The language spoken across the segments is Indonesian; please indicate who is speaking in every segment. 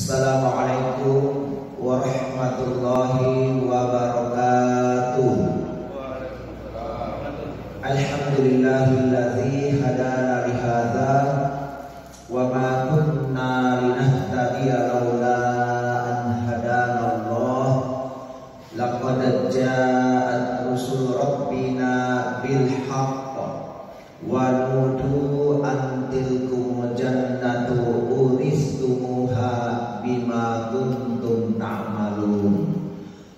Speaker 1: Assalamualaikum warahmatullahi wabarakatuh. Alhamdulillahilladzi hadana li hadza wa ma kunna linahtadiya laula an hadana Allah. Laqad ja'at rusul rabbina bil haqq wa nudu an tilkum jannatu uristumuha bima kuntum ta'malun.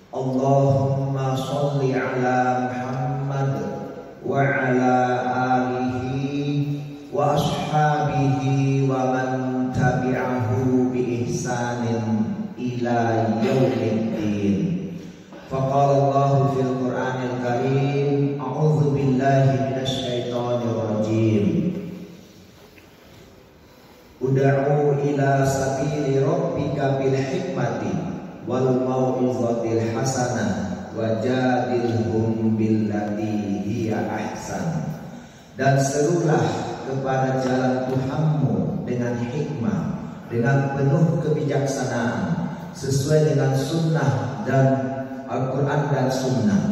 Speaker 1: Allahumma sholli ala Muhammad wa ala alihi wa ashabihi wa man tabi'ahu bi ihsanin ila yaumiddin. Faqala Allahu fil Qur'anil Karim, a'udzu billahi minasy syaithanir rajim. Ud'u ila sabili rabbika bil hikmati wal mau'izatil hasanah wajadilhum billati hiya ahsan. Dan serulah kepada jalan Tuhanmu dengan hikmah, dengan penuh kebijaksanaan, sesuai dengan sunnah dan Al-Quran dan sunnah.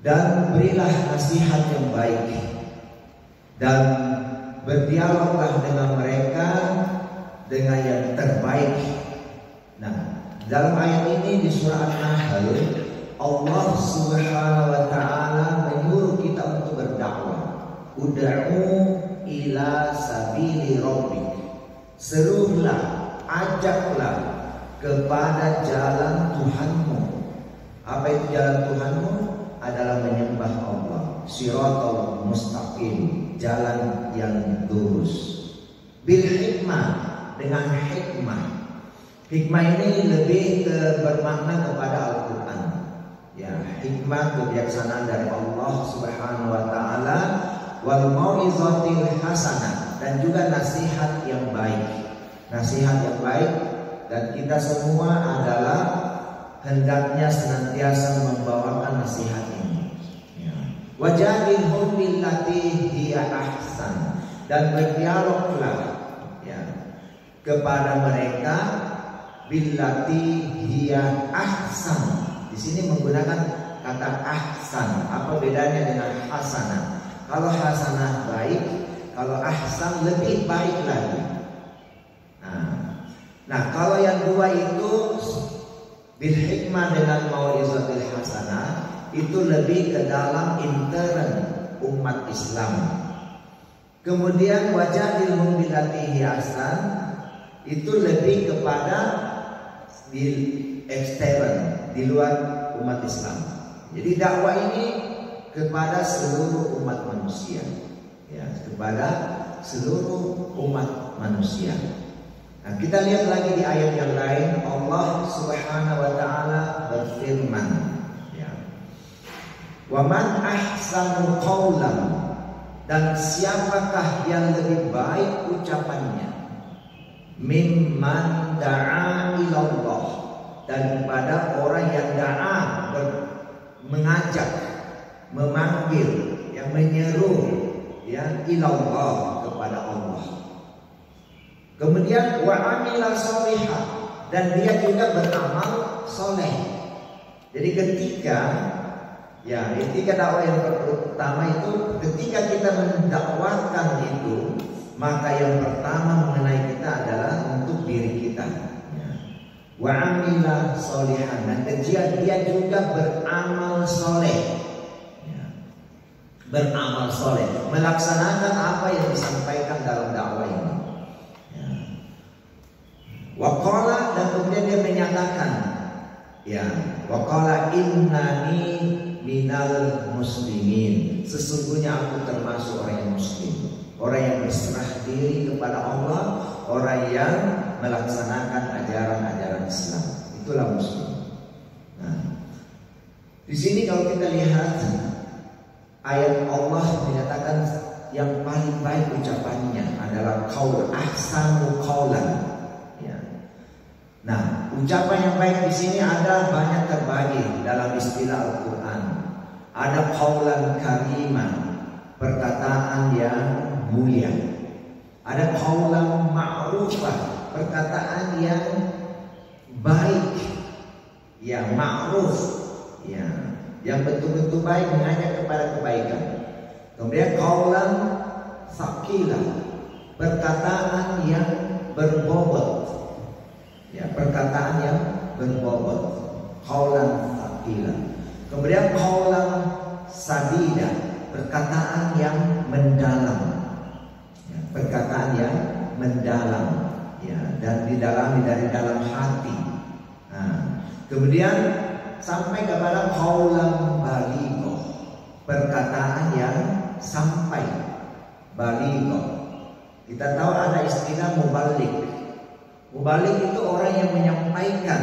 Speaker 1: Dan berilah nasihat yang baik, dan berdialoglah dengan mereka dengan yang terbaik. Nah, dalam ayat ini di surah An-Nahl, Allah Subhanahu wa taala menyuruh kita untuk berdakwah. Ud'u ila sabili rabbik. Serulah, ajaklah kepada jalan Tuhanmu. Apa itu jalan Tuhanmu? Adalah menyembah Allah. Shiratal mustaqim, jalan yang lurus. Bil hikmah, dengan hikmah. Hikmah ini lebih bermakna kepada Al-Quran. Ya, hikmah kebijaksanaan dari Allah Subhanahu wa taala, wal mau'izatil hasanah, dan juga nasihat yang baik. Nasihat yang baik, dan kita semua adalah hendaknya senantiasa membawakan nasihat ini. Ya. Wajadilhum billati hiya ahsan, dan berdialoglah ya kepada mereka billati hiya ahsan. Di sini menggunakan kata ahsan. Apa bedanya dengan hasanah? Kalau hasanah baik, kalau ahsan lebih baik lagi. Nah, kalau yang dua itu bil hikmah dengan mau'izatil hasanah, itu lebih ke dalam intern umat Islam. Kemudian wajadilhum billati hiya ahsan, itu lebih kepada di ekstern, di luar umat Islam. Jadi dakwah ini kepada seluruh umat manusia, ya, kepada seluruh umat manusia. Nah, kita lihat lagi di ayat yang lain, Allah Subhanahu wa taala berfirman, ya. Wa man ahsanu qawlan, dan siapakah yang lebih baik ucapannya, mimman da'a ilallah, daripada orang yang da'a, mengajak, memanggil, yang menyeru, ya, ilallah, kepada Allah. Kemudian wa amila sholihah, dan dia juga beramal soleh. Jadi ketika dakwah yang pertama itu, ketika kita mendakwakan itu, maka yang pertama mengenai kita adalah untuk diri kita. Wa amila sholihan, dan dia juga beramal soleh. Beramal soleh, melaksanakan apa yang disampaikan dalam dakwah ini. Waqala, dan kemudian dia menyatakan, ya, waqala innani minal muslimin, sesungguhnya aku termasuk orang yang muslim, orang yang berserah diri kepada Allah, orang yang melaksanakan ajaran-ajaran Islam. Itulah muslim. Nah, di sini kalau kita lihat ayat Allah menyatakan yang paling baik ucapannya adalah qaul ahsanu qaulan. Nah, ucapan yang baik di sini ada banyak terbagi dalam istilah Al-Quran. Ada qaulan karimah, perkataan yang mulia. Ada qaulan ma'rufah, perkataan yang baik, ya ma'ruf, ya yang betul-betul baik, mengajak kepada kebaikan. Kemudian qaulan tsaqilan, perkataan yang berbobot, ya perkataan yang berbobot, qaulan tsaqilan. Kemudian qaulan sadida, perkataan yang mendalam, ya, perkataan yang mendalam, ya, dan didalami dari dalam hati. Nah, kemudian sampai kepada qaulan baligh, perkataan yang sampai, baligh. Kita tahu ada istilah mubaligh. Mubaligh itu orang yang menyampaikan,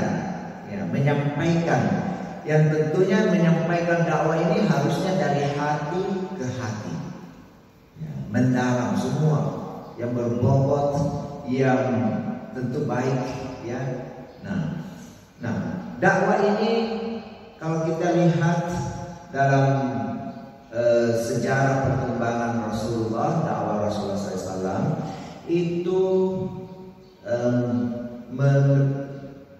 Speaker 1: ya, menyampaikan. Yang tentunya menyampaikan dakwah ini harusnya dari hati ke hati, ya, mendalam semua, yang berbobot, yang tentu baik, ya. Nah, dakwah ini kalau kita lihat dalam sejarah perkembangan Rasulullah, dakwah Rasulullah SAW itu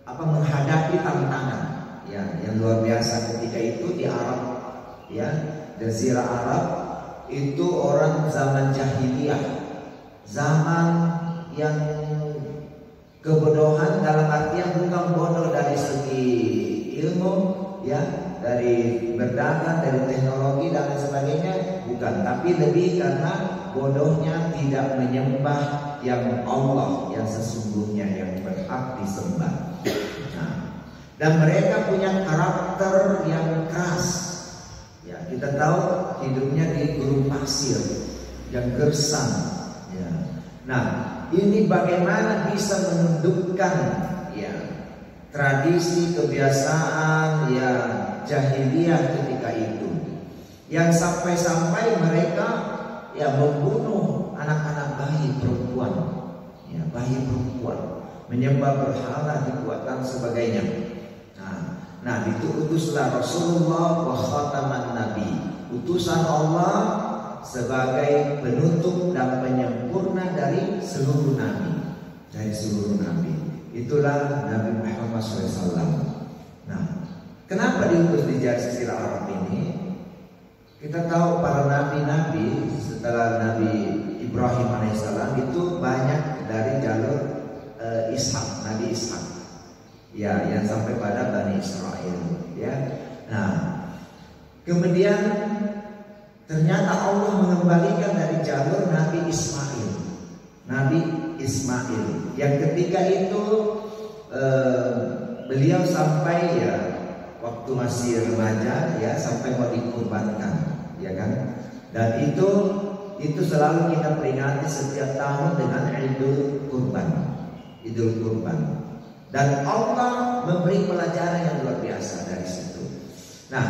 Speaker 1: menghadapi tantangan, ya, yang luar biasa ketika itu di Arab, ya, Jazirah Arab itu orang zaman jahiliyah, zaman yang kebodohan dalam artian bukan bodoh dari segi ilmu, ya, dari berdagang, dari teknologi dan lain sebagainya, bukan, tapi lebih karena bodohnya tidak menyembah yang Allah yang sesungguhnya yang berhak disembah. Nah, dan mereka punya karakter yang keras, ya, kita tahu hidupnya di gurun pasir yang gersang, ya. Nah, ini bagaimana bisa menundukkan, ya, tradisi kebiasaan, ya, jahiliyah ketika itu, yang sampai-sampai mereka, ya, membunuh anak-anak bayi perempuan, ya, bayi perempuan, menyembah berhala, dibuatkan sebagainya. Nah, diutuslah Rasulullah wa khataman nabi, utusan Allah sebagai penutup dan penyempurna dari seluruh nabi, Itulah Nabi Muhammad SAW. Nah, kenapa diutus di Jazirah Arab ini? Kita tahu para nabi-nabi setelah Nabi Ibrahim alaihissalam itu banyak dari jalur Ishak, Nabi Ishak, ya, yang sampai pada Bani Israel, ya. Nah, kemudian ternyata Allah mengembalikan dari jalur Nabi Ismail, yang ketika itu beliau sampai, ya, waktu masih remaja, ya, sampai mau dikurbankan, ya kan? Dan itu selalu kita peringati setiap tahun dengan Idul Kurban. Dan Allah memberi pelajaran yang luar biasa dari situ. Nah,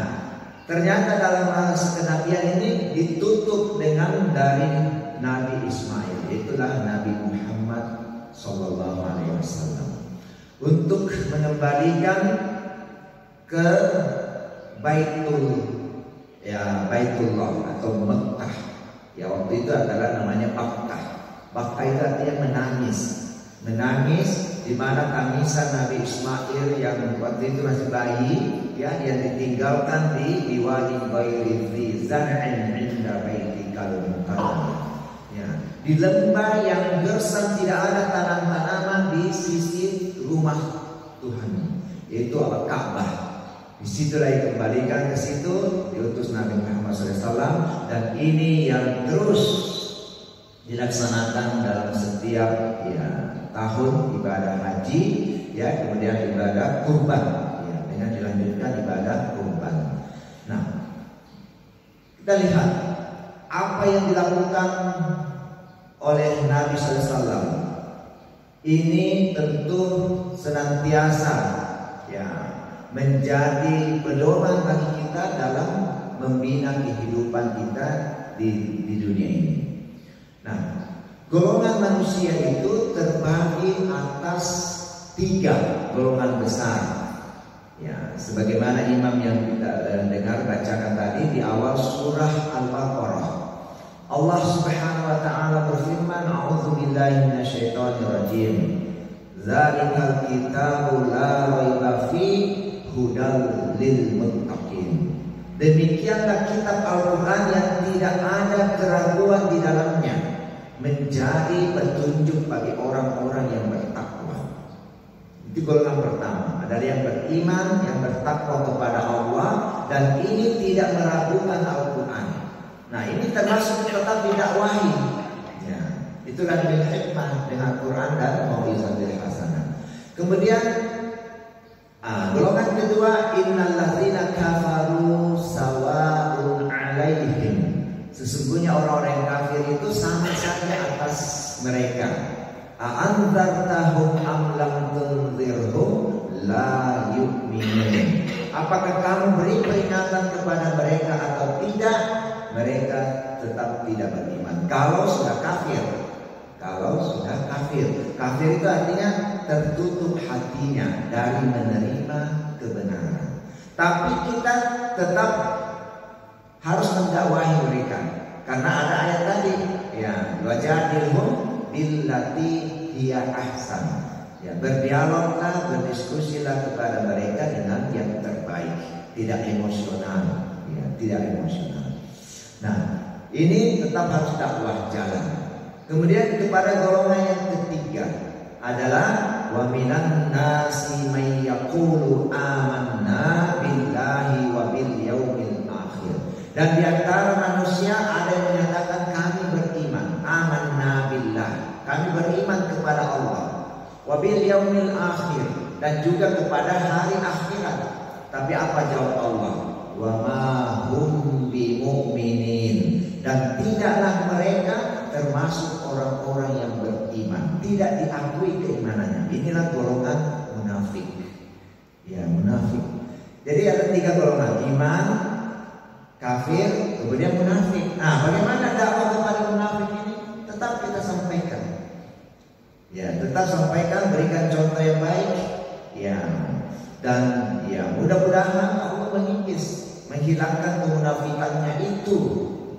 Speaker 1: ternyata dalam masa kenabian ini ditutup dengan dari Nabi Ismail, itulah Nabi Muhammad SAW, untuk mengembalikan ke Baitullah atau Mekah. Ya, waktu itu adalah namanya Bakkah. Bakkah itu artinya menangis, di mana tangisan Nabi Ismail yang waktu itu masih bayi, ya, yang ditinggalkan di wadi ghairi dzi zar'in 'inda baitikal mukarram. Ya, di lembah yang gersang, tidak ada tanam-tanaman di sisi rumah Tuhan, yaitu Ka'bah. Disitulah dikembalikan ke situ, diutus Nabi Muhammad SAW, dan ini yang terus dilaksanakan dalam setiap, ya, tahun ibadah haji, ya, kemudian ibadah kurban, ya, dengan dilanjutkan ibadah kurban. Nah, kita lihat apa yang dilakukan oleh Nabi SAW. Ini tentu senantiasa, ya, menjadi pedoman bagi kita dalam membina kehidupan kita di dunia ini. Nah, golongan manusia itu terbagi atas 3 golongan besar. Ya, sebagaimana imam yang kita dengar bacakan tadi di awal surah Al-Baqarah. Allah Subhanahu wa taala berfirman, "A'udzubillahi minasyaitonirrajim. Zalikal kitabu la raiba fi hudal lil muttaqin. Demikianlah kitab Al-Quran yang tidak ada keraguan di dalamnya, menjadi petunjuk bagi orang-orang yang bertakwa. Itu golongan pertama, adalah yang beriman, yang bertakwa kepada Allah, dan ini tidak meragukan Al-Quran. Nah, ini termasuk tetap didakwahi. Ya, itulah bil hikmah dengan Quran dan mau'izatul hasanah. Kemudian golongan kedua, innal ladzina kafaru sawa'un 'alaihim. Sesungguhnya orang-orang yang kafir itu sama saja atas mereka. A'anzartahum am lam tunzirhum la yu'minun. Apakah kamu beri peringatan kepada mereka atau tidak, mereka tetap tidak beriman. Kalau sudah kafir. Kafir itu artinya tertutup hatinya dari menerima kebenaran. Tapi kita tetap harus mendakwahi mereka, karena ada ayat tadi, ya, wajadilhum billati hiya ahsan. Ya, berdialoglah, berdiskusilah kepada mereka dengan yang terbaik, tidak emosional, ya, tidak emosional. Nah, ini tetap harus dakwah jalan. Kemudian kepada golongan yang ketiga adalah wa minan nasi may yaqulu amanna billahi wa bil yaumil akhir. Dan di antara manusia ada yang menyatakan kami beriman, amanna billah, kami beriman kepada Allah, wa bil yaumil akhir, dan juga kepada hari akhirat. Tapi apa jawab Allah? Wa ma hum bimu'minin, dan tidaklah mereka termasuk orang-orang yang beriman, tidak diakui keimanannya. Inilah golongan munafik. Ya, munafik. Jadi ada 3 golongan: iman, kafir, kemudian munafik. Nah, bagaimana dakwah kepada munafik ini? Tetap kita sampaikan. Ya, tetap sampaikan, berikan contoh yang baik. Ya, dan ya mudah-mudahan Allah menghilangkan kemunafikannya itu.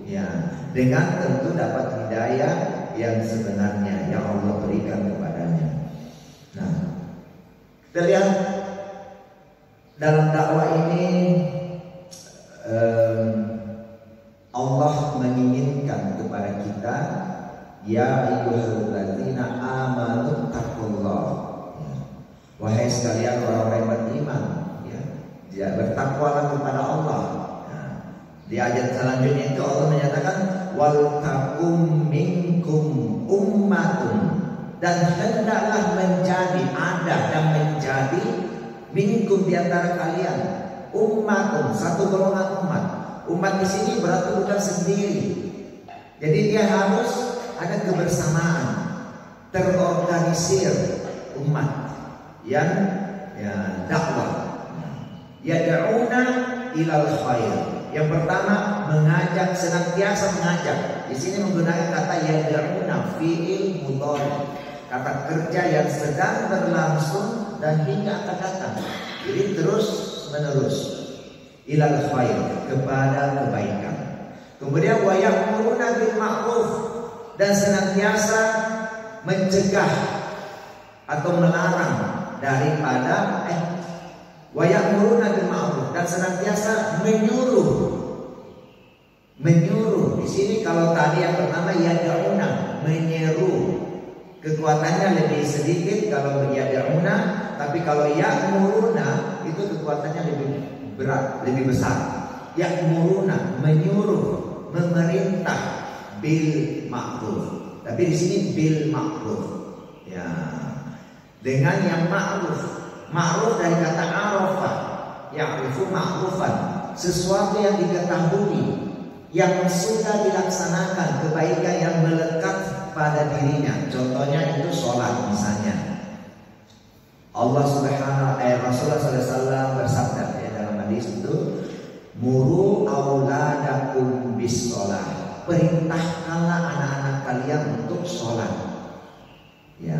Speaker 1: Ya, dengan tentu dapat hidayah yang sebenarnya yang Allah berikan kepadanya. Nah, kita lihat dalam dakwah ini Allah menginginkan kepada kita, ya ayyuhalladzina amanu taqullah. Ya. Wahai sekalian orang-orang yang beriman, ya, bertakwalah kepada Allah. Di ayat selanjutnya itu Allah menyatakan wal takum minkum ummatun, dan hendaklah menjadi, ada dan menjadi, minkum di antara kalian, ummatun, satu golongan umat. Umat di sini berarti bukan sendiri. Jadi dia harus ada kebersamaan, terorganisir umat yang dakwah. Yad'una ilal khair. Yang pertama, mengajak, senantiasa mengajak. Di sini menggunakan kata yad'una, fi'il mudhari, kata kerja yang sedang berlangsung dan hingga akan datang. Jadi terus menerus. Ilal khair, kepada kebaikan. Kemudian wa ya'muruna bil ma'ruf, dan senantiasa mencegah atau melarang daripada wa ya'muruna bil ma'ruf, dan senantiasa menyuruh. Di sini kalau tadi yang pertama yad'una, menyeru, kekuatannya lebih sedikit kalau yad'una, tapi kalau ya'muruna itu kekuatannya lebih berat, lebih besar. Ya'muruna, menyuruh, memerintah, bil ma'ruf. Tapi di sini bil ma'ruf. Ya, dengan yang ma'ruf. Ma'ruf dari kata arafah, ya'rifu ma'rufan, sesuatu yang diketahui, yang sudah dilaksanakan, kebaikan yang melekat pada dirinya. Contohnya itu sholat misalnya. Allah Rasulullah SAW bersabda dalam hadis itu, muru auladakum bis sholat, perintahkanlah anak-anak kalian untuk sholat. Ya,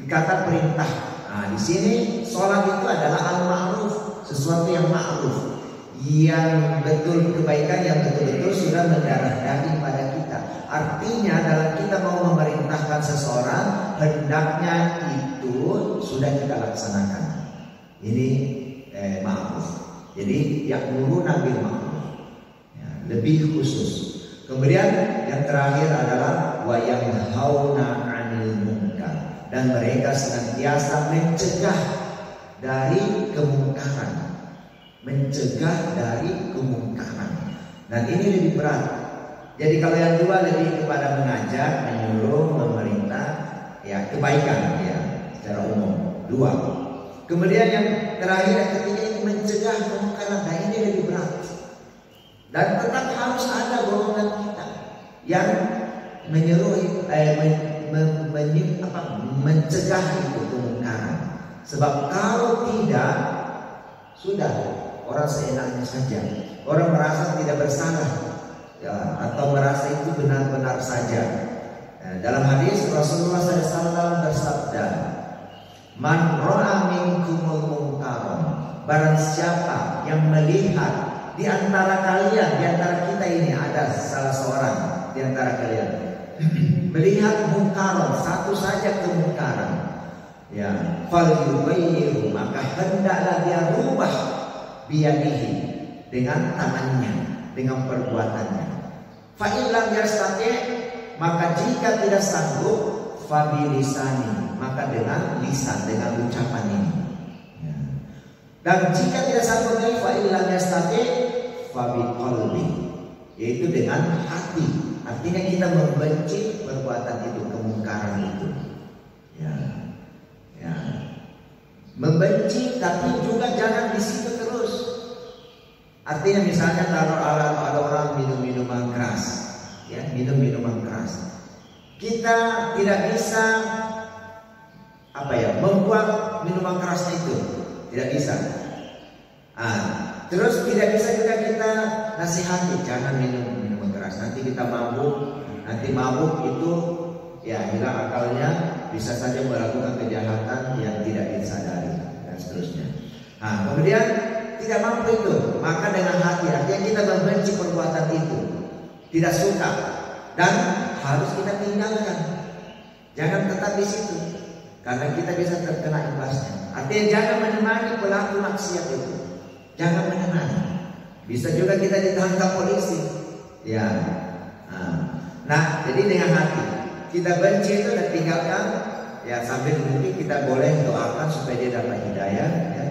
Speaker 1: kata perintah. Nah, di sini sholat itu adalah al-ma'ruf, sesuatu yang ma'ruf, yang betul, kebaikan yang betul-betul sudah mendarah daging pada kita. Artinya dalam kita mau memerintahkan seseorang, hendaknya itu sudah kita laksanakan. Ini ma'ruf. Jadi ya'muruna bil ma'ruf, ya, lebih khusus. Kemudian yang terakhir adalah wa yanhauna 'anil munkar, dan mereka senantiasa mencegah dari kemungkaran. Mencegah dari kemungkaran. Dan ini lebih berat. Jadi kalau yang dua lebih kepada mengajak, menyuruh, memerintah, ya kebaikan ya secara umum. Dua. Kemudian yang terakhir, yang ketiga ini mencegah kemungkaran. Nah ini lebih berat. Dan tetap harus ada golongan kita yang menyuruh, mencegah itu kemungkaran. Sebab kalau tidak, sudah orang seenaknya saja. Orang merasa tidak bersalah, ya, atau merasa itu benar-benar saja. Dalam hadis Rasulullah SAW bersabda, "Man ra'a minkumul munkaran," barang siapa yang melihat di antara kalian, di antara kita ini ada salah seorang di antara kalian melihat mungkaran, satu saja kemungkaran, ya, falyughayyirhu, maka hendaklah dia rubah biyadihi, dengan tangannya, dengan perbuatannya. Fa in lam yastati', maka jika tidak sanggup, fa bilisani, maka dengan lisan, dengan ucapan ini. Ya. Dan jika tidak sanggup lagi, fa in lam yastati', fa biqalbi, yaitu dengan hati. Artinya kita membenci perbuatan itu, kemungkaran itu. Ya. Ya. Membenci, tapi juga jangan di situ terus. Artinya misalnya kalau ada orang minum minuman keras, ya, minum minuman keras, kita tidak bisa membuang minuman kerasnya itu, tidak bisa. Terus tidak bisa juga kita nasihati, jangan minum minuman keras, nanti kita mabuk, nanti mabuk itu ya hilang akalnya, bisa saja melakukan kejahatan yang tidak disadari dan seterusnya. Kemudian tidak mampu itu, maka dengan hati, artinya kita membenci perbuatan itu, tidak suka, dan harus kita tinggalkan. Jangan tetap di situ, karena kita bisa terkena imbasnya. Artinya jangan menemani pelaku maksiat itu, jangan menemani. Bisa juga kita ditangkap polisi, ya. Nah, jadi dengan hati kita benci itu dan tinggalkan, ya, sambil mungkin kita boleh doakan supaya dia dapat hidayah, ya.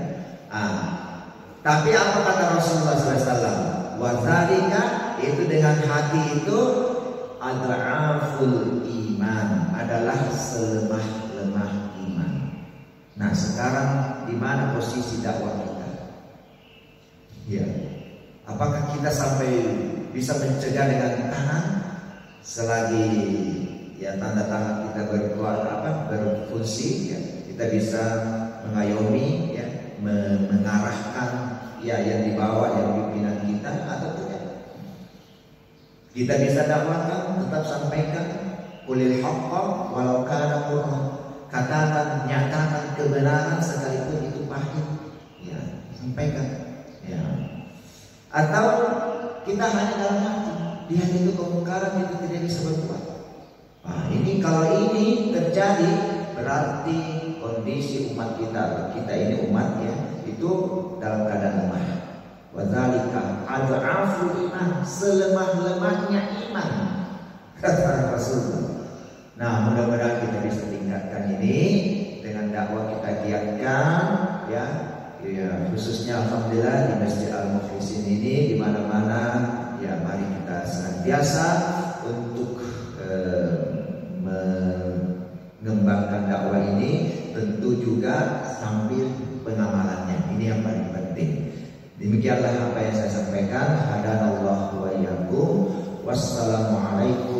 Speaker 1: Tapi apa kata Rasulullah SAW? Wadzalika, itu dengan hati itu adhaful iman, adalah selemah-lemah iman. Nah sekarang di mana posisi dakwah kita? Ya, apakah kita sampai bisa mencegah dengan tangan selagi ya tanda tangan kita berfungsi, ya, kita bisa mengayomi, ya, mengarahkan, ya, yang dibawa, yang pimpinan kita, atau tidak. Kita bisa dakwahkan, tetap sampaikan, qulil haqqa walau kana murra, katakan, nyatakan kebenaran sekalipun itu pahit, ya, sampaikan, ya. Atau kita hanya dalam hati, lihat itu kemungkaran, itu tidak bisa berbuat. Ini kalau ini terjadi, berarti kondisi umat kita ini umat, ya, itu dalam keadaan lemah. Wadzalika adhaful iman, selemah-lemahnya iman, kata Rasulullah. Nah, mudah-mudahan kita bisa tingkatkan ini dengan dakwah kita giatkan, ya, khususnya alhamdulillah di Masjid Al-Muflisin ini, di mana-mana, ya, mari kita senantiasa untuk mengembangkan dakwah ini, tentu juga sambil pengamalannya. Ini yang paling penting. Demikianlah apa yang saya sampaikan. Hadanallahu wa iyyakum. Wassalamualaikum